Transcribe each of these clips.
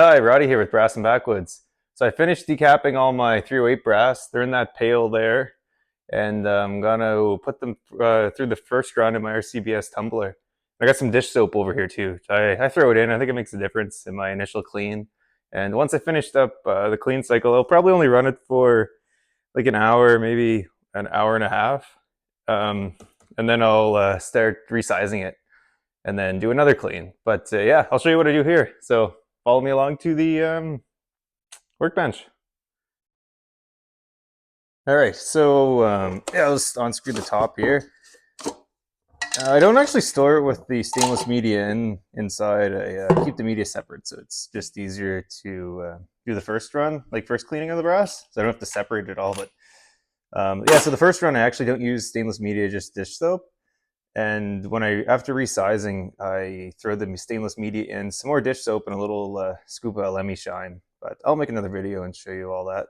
Hi, Roddy here with Brass and Backwoods. So I finished decapping all my 308 brass. They're in that pail there, and I'm gonna put them through the first run in my RCBS tumbler. I got some dish soap over here too. I throw it in. I think it makes a difference in my initial clean. And once I finished up the clean cycle, I'll probably only run it for like an hour, maybe an hour and a half, um, and then I'll start resizing it and then do another clean. But yeah, I'll show you what I do here. So follow me along to the workbench. All right, so yeah, I'll just unscrew the top here. I don't actually store it with the stainless media inside. I keep the media separate, so it's just easier to do the first run, like first cleaning of the brass. So I don't have to separate it all. But yeah, so the first run I actually don't use stainless media, just dish soap. And after resizing, I throw the stainless media in, some more dish soap, and a little scoop of Lemi shine. But I'll make another video and show you all that.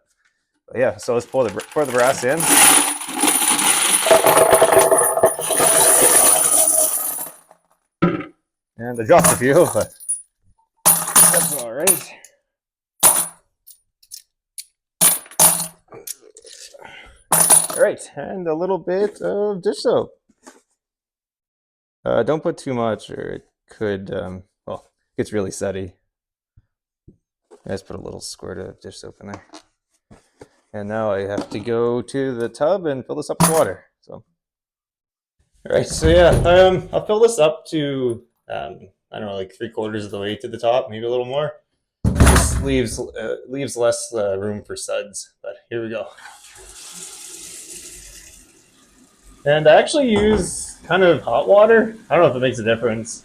But yeah, so let's pour the brass in. And I dropped a few, but that's all right. All right, and a little bit of dish soap. Don't put too much, or it could, well, it gets really sudsy. I just put a little squirt of dish soap in there. And now I have to go to the tub and fill this up with water. So, all right, so yeah, I'll fill this up to, I don't know, like 3/4 of the way to the top, maybe a little more. This leaves less room for suds, but here we go. And I actually use kind of hot water. I don't know if it makes a difference,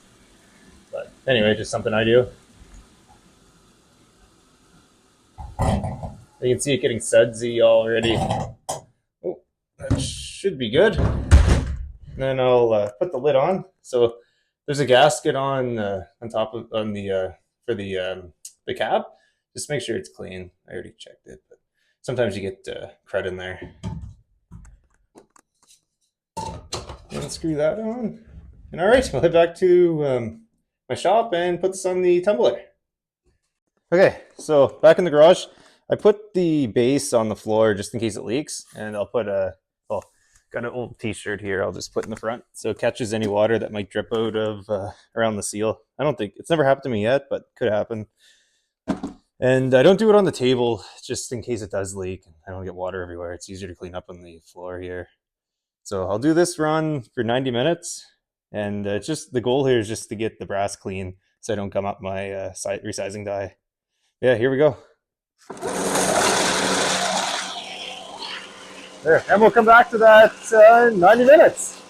but anyway, just something I do. You can see it getting sudsy already. Oh, that should be good. And then I'll put the lid on. So there's a gasket on top of for the cap. Just make sure it's clean. I already checked it, but sometimes you get crud in there. And screw that on. And all right, we'll head back to my shop and put this on the tumbler. Okay, so back in the garage, I put the base on the floor just in case it leaks, and I'll put got an old t-shirt here I'll just put in the front so it catches any water that might drip out of around the seal. I don't think, it's never happened to me yet, but could happen. And I don't do it on the table just in case it does leak. I don't get water everywhere. It's easier to clean up on the floor here. So I'll do this run for 90 minutes, and it's just the goal here is just to get the brass clean so I don't gum up my resizing die. Yeah, here we go. There, and we'll come back to that 90 minutes.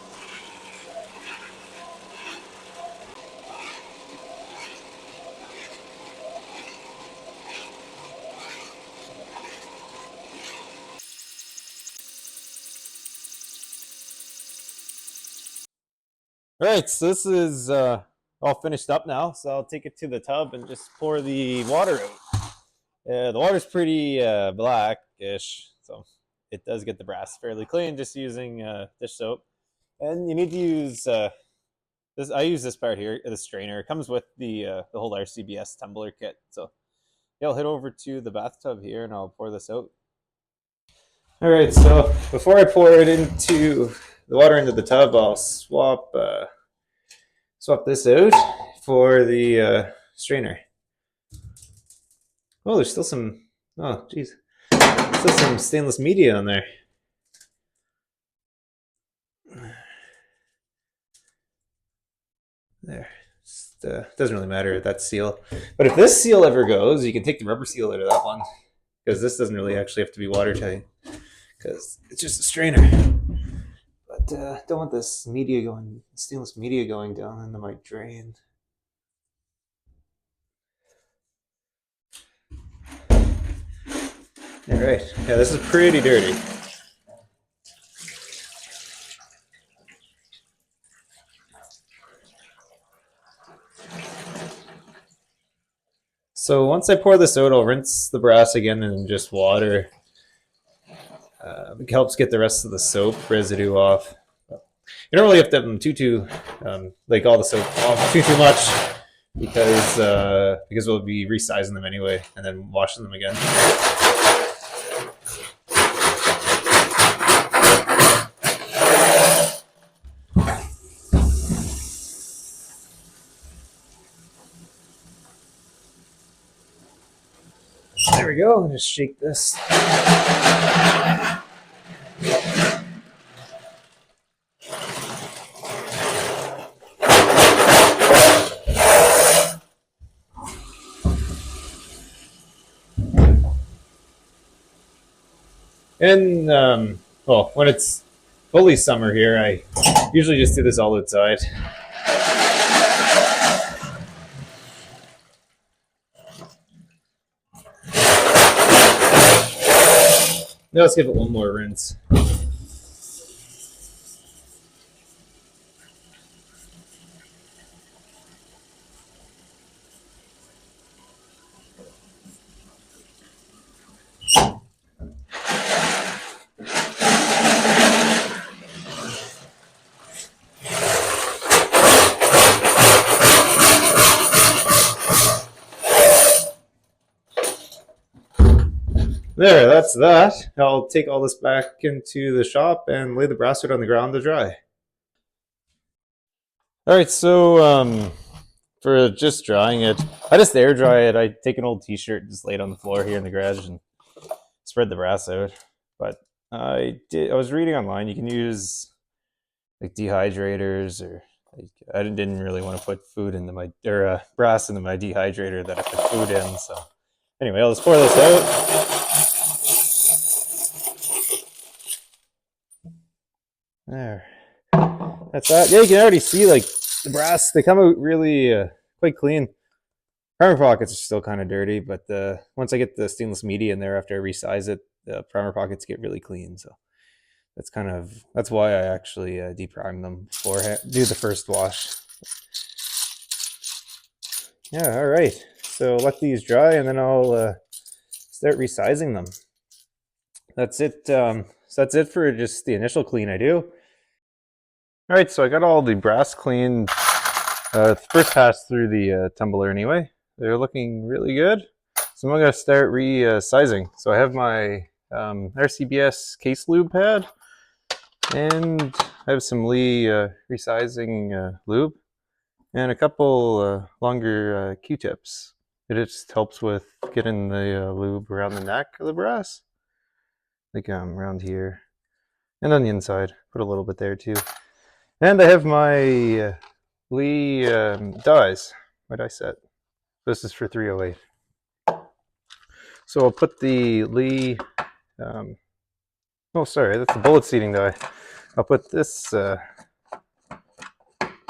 All right, so this is all finished up now, so I'll take it to the tub and just pour the water out. The water's pretty blackish, so it does get the brass fairly clean just using dish soap. And you need to use this. I use this part here, the strainer. It comes with the whole RCBS tumbler kit. So yeah, I'll head over to the bathtub here and I'll pour this out. All right, so before I pour it into the water into the tub, I'll swap this out for the strainer. Oh, there's still some, oh geez, still some stainless media on there. There, doesn't really matter that seal. But if this seal ever goes, you can take the rubber seal out of that one, because this doesn't really actually have to be watertight, because it's just a strainer. But don't want this media going, stainless media going down into my drain. All right, yeah, this is pretty dirty. So once I pour this out, I'll rinse the brass again in just water. It helps get the rest of the soap residue off. You don't really have to have them too like all the soap off too much, because we'll be resizing them anyway and then washing them again. There we go. Just shake this. And well, when it's fully summer here, I usually just do this all outside. Now let's give it one more rinse. There, that's that. I'll take all this back into the shop and lay the brass suit on the ground to dry. All right, so for just drying it, I just air dry it. I take an old T-shirt, just lay it on the floor here in the garage, and spread the brass out. But I was reading online you can use like dehydrators, or like, I didn't really want to put food into my brass into my dehydrator that I put food in. So anyway, I'll just pour this out. There. That's that. Yeah, you can already see like the brass, they come out really quite clean. Primer pockets are still kind of dirty, but once I get the stainless media in there after I resize it, the primer pockets get really clean. So that's why I actually deprime them before I do the first wash. Yeah, all right. So let these dry, and then I'll start resizing them. That's it. So that's it for just the initial clean I do. All right, so I got all the brass cleaned. First pass through the tumbler anyway. They're looking really good. So I'm gonna start resizing. So I have my RCBS case lube pad, and I have some Lee resizing lube, and a couple longer Q-tips. It just helps with getting the lube around the neck of the brass, like around here, and on the inside. Put a little bit there too. And I have my Lee dies, my die set. This is for 308. So I'll put the Lee, oh sorry, that's the bullet seating die. I'll put this, the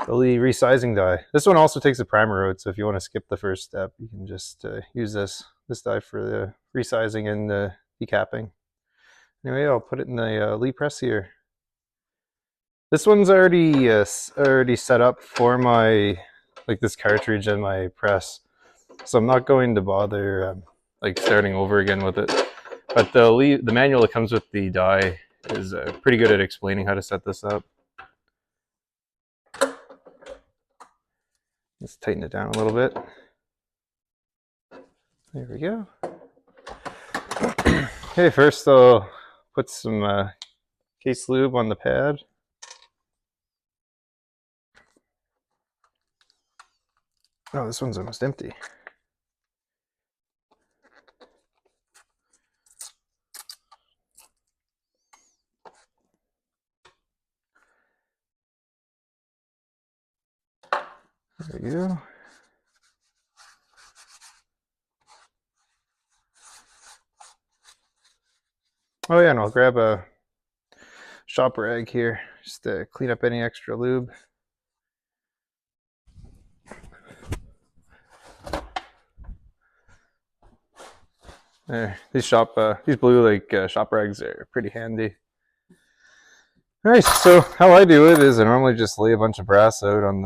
Lee resizing die. This one also takes a primer out, so if you want to skip the first step, you can just use this die for the resizing and the decapping. Anyway, I'll put it in the Lee press here. This one's already set up for my, like this cartridge and my press, so I'm not going to bother like starting over again with it. But the manual that comes with the die is pretty good at explaining how to set this up. Let's tighten it down a little bit. There we go. Okay, first I'll put some case lube on the pad. Oh, this one's almost empty. There we go. Oh yeah, and I'll grab a shop rag here just to clean up any extra lube. There, these blue like shop rags are pretty handy. All right, so how I do it is I normally just lay a bunch of brass out on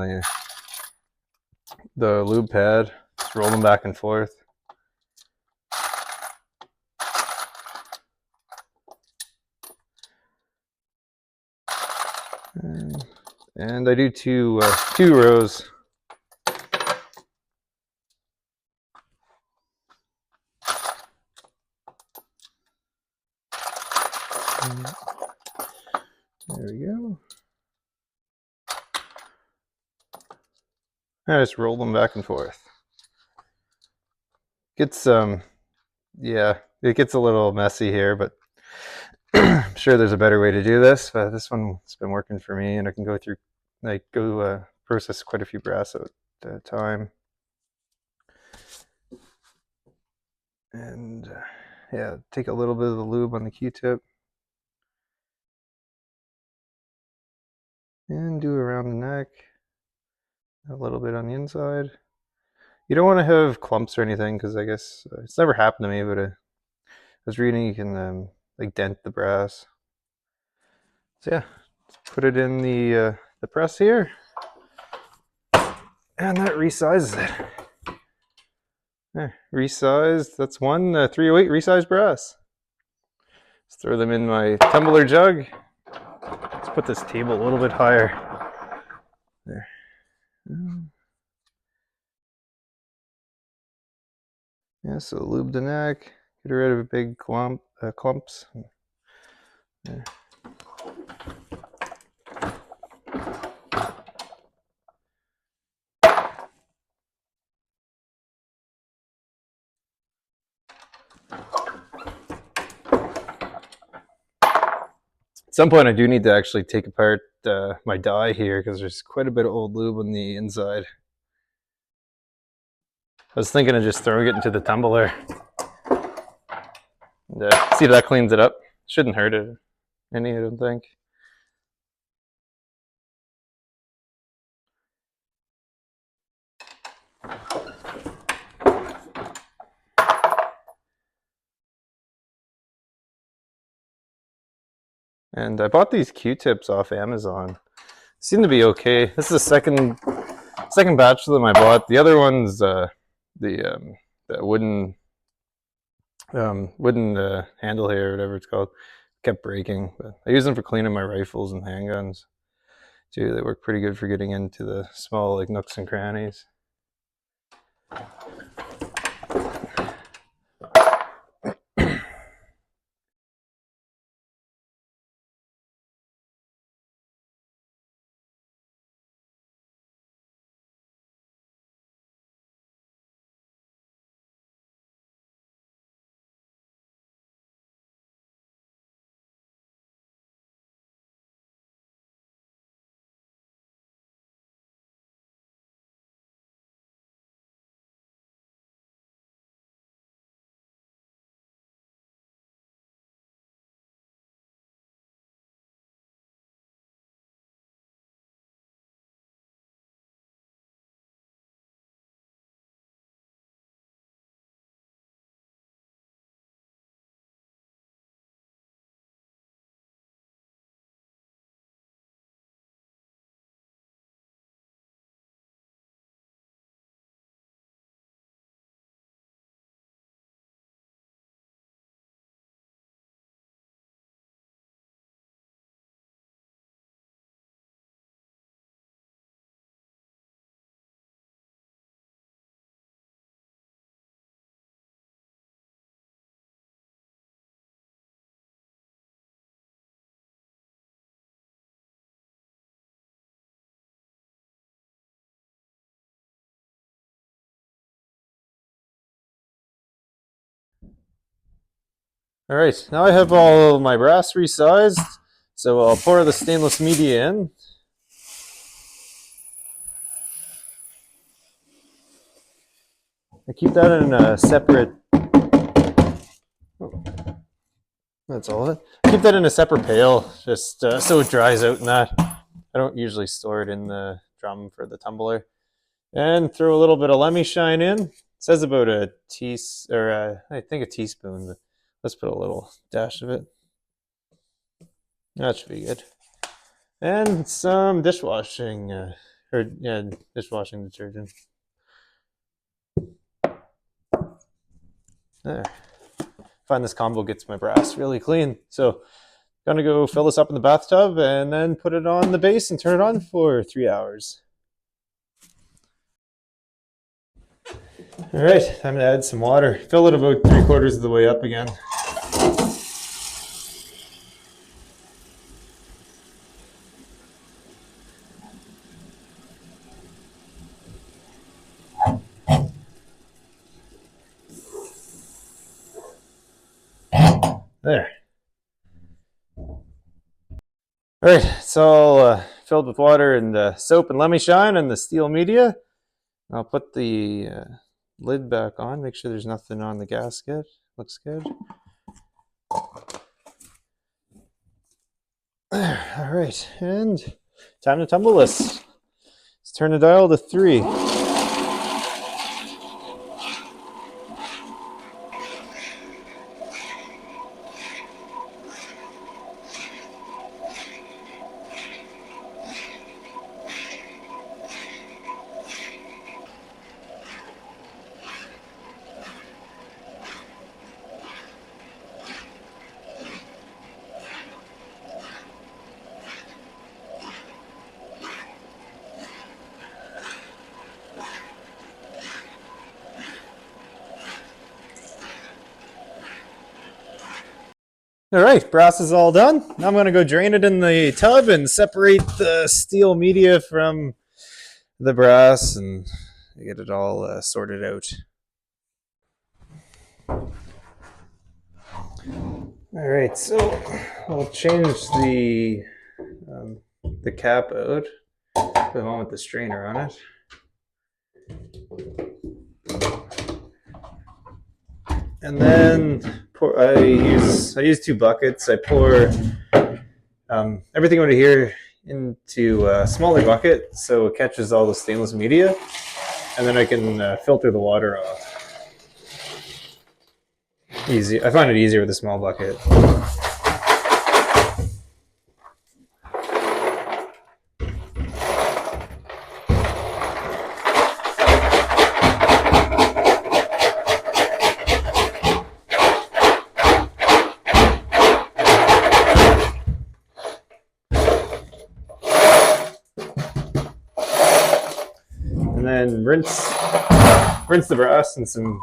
the lube pad, just roll them back and forth. And I do two rows. There we go. I just roll them back and forth. Gets yeah, it gets a little messy here, but I'm sure there's a better way to do this. But this one's been working for me, and I can go through, process quite a few brass at a time. And yeah, take a little bit of the lube on the Q-tip and do around the neck, a little bit on the inside. You don't want to have clumps or anything, because I guess it's never happened to me, but I was reading you can like dent the brass. So yeah, put it in the press here, and that resizes it. There, resized. That's one 308 resized brass. Let's throw them in my tumbler jug. Let's put this table a little bit higher. There. Yeah, so lube the neck, get rid of big clumps. There. At some point I do need to actually take apart my die here, because there's quite a bit of old lube on the inside. I was thinking of just throwing it into the tumbler. And, see if that cleans it up. Shouldn't hurt it any, I don't think. And I bought these Q-tips off Amazon. Seem to be okay. This is the second batch of them I bought. The other one's the wooden handle here, or whatever it's called, kept breaking. But I use them for cleaning my rifles and handguns too. They work pretty good for getting into the small like nooks and crannies. All right, now I have all my brass resized, so I'll pour the stainless media in. I keep that in a separate. Oh, that's all of it. I keep that in a separate pail, just so it dries out in that. I don't usually store it in the drum for the tumbler. And throw a little bit of Lemi shine in. It says about a I think a teaspoon, but let's put a little dash of it. That should be good. And some dishwashing, dishwashing detergent. There. Find this combo gets my brass really clean. So gonna go fill this up in the bathtub and then put it on the base and turn it on for 3 hours. All right, time to add some water. Fill it about 3/4 of the way up again. There. All right, it's all filled with water and soap and Lemi shine and the steel media. I'll put the lid back on, make sure there's nothing on the gasket. Looks good. All right, and time to tumble this. Let's turn the dial to 3. All right, brass is all done. Now I'm going to go drain it in the tub and separate the steel media from the brass and get it all sorted out. All right, so I'll change the cap out. Put the one with the strainer on it. And then I use 2 buckets. I pour everything over here into a smaller bucket so it catches all the stainless media, and then I can filter the water off. Easy. I find it easier with a small bucket. And then rinse the brass in some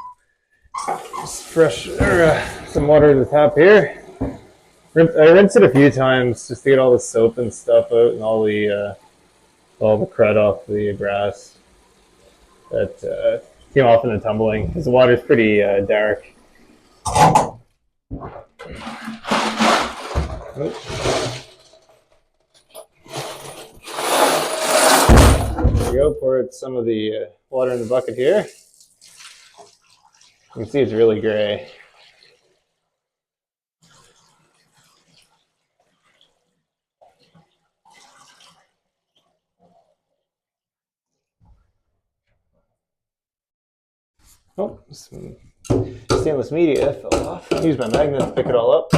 fresh some water in the tap here. I rinse it a few times just to get all the soap and stuff out and all the crud off the brass that came off in the tumbling, because the water's pretty dark. There we go. Pour some of the water in the bucket here. You can see it's really gray. Oh, some stainless media fell off. Use my magnet to pick it all up.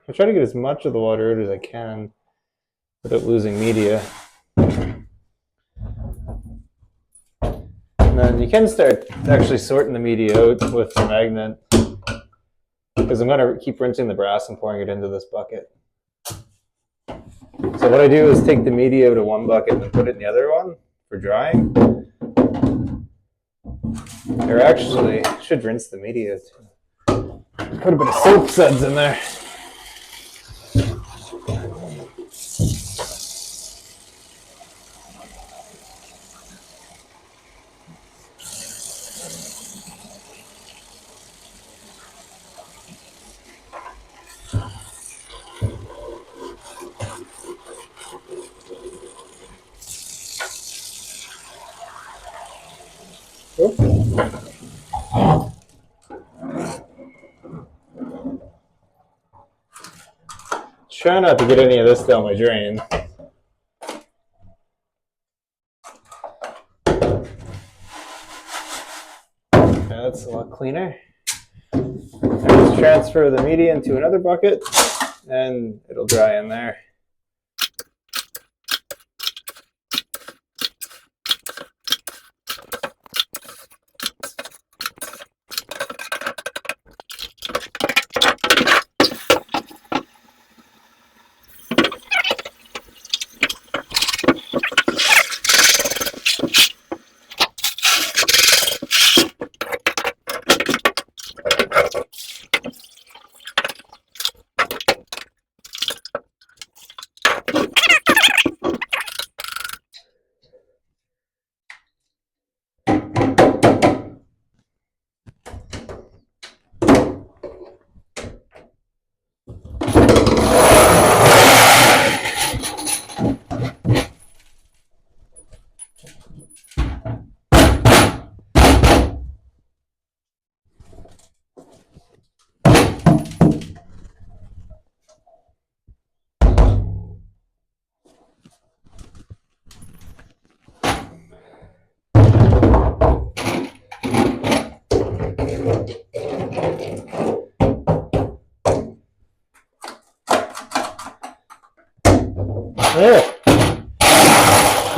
I try to get as much of the water out as I can without losing media. And then you can start actually sorting the media out with the magnet, because I'm going to keep rinsing the brass and pouring it into this bucket. So what I do is take the media out of one bucket and put it in the other one for drying. Or actually, I should rinse the media too. Put a bit of soap suds in there. Try not to get any of this down my drain. Okay, that's a lot cleaner. Let's transfer the media into another bucket and it'll dry in there.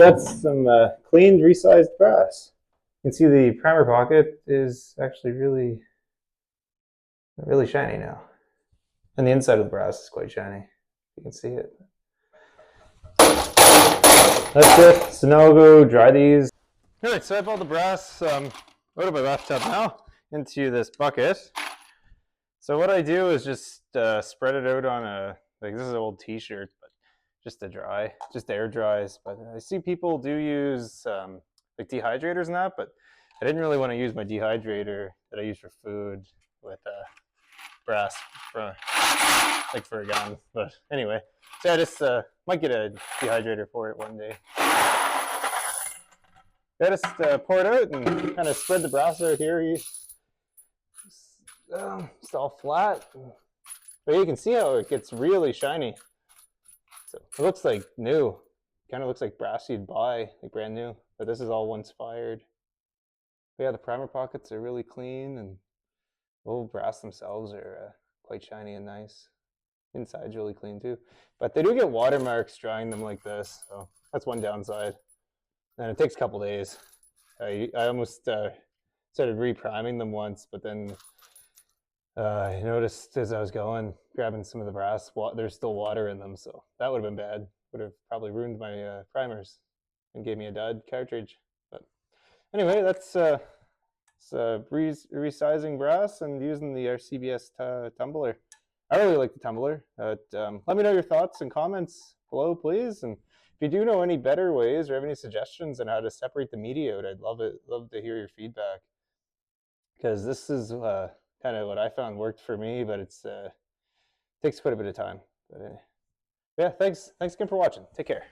so that's some cleaned, resized brass. You can see the primer pocket is actually really shiny now. And the inside of the brass is quite shiny. You can see it. That's it. So now I'll go dry these. All right, so I have all the brass out of my bathtub now into this bucket. So what I do is just spread it out on a, like, this is an old t-shirt, but just to dry, just air dries. But I see people do use like dehydrators and that, but I didn't really want to use my dehydrator that I use for food with brass for a gun. But anyway, so I just might get a dehydrator for it one day. I just pour it out and kind of spread the brass out here. It's all flat, but you can see how it gets really shiny. So it looks like new. Kind of looks like brass you'd buy, like brand new. But this is all once fired. But yeah, the primer pockets are really clean, and the old brass themselves are quite shiny and nice. Inside's really clean too. But they do get watermarks drying them like this, so that's one downside. And it takes a couple days. I almost started re-priming them once, but then I noticed as I was grabbing some of the brass, there's still water in them, so that would have been bad. Would have probably ruined my primers and gave me a dud cartridge. But anyway, that's resizing brass and using the RCBS tumbler. I really like the tumbler. Let me know your thoughts and comments below, please. And if you do know any better ways or have any suggestions on how to separate the media out, I'd love to hear your feedback. Because this is kind of what I found worked for me, but it's takes quite a bit of time. But yeah, thanks again for watching. Take care.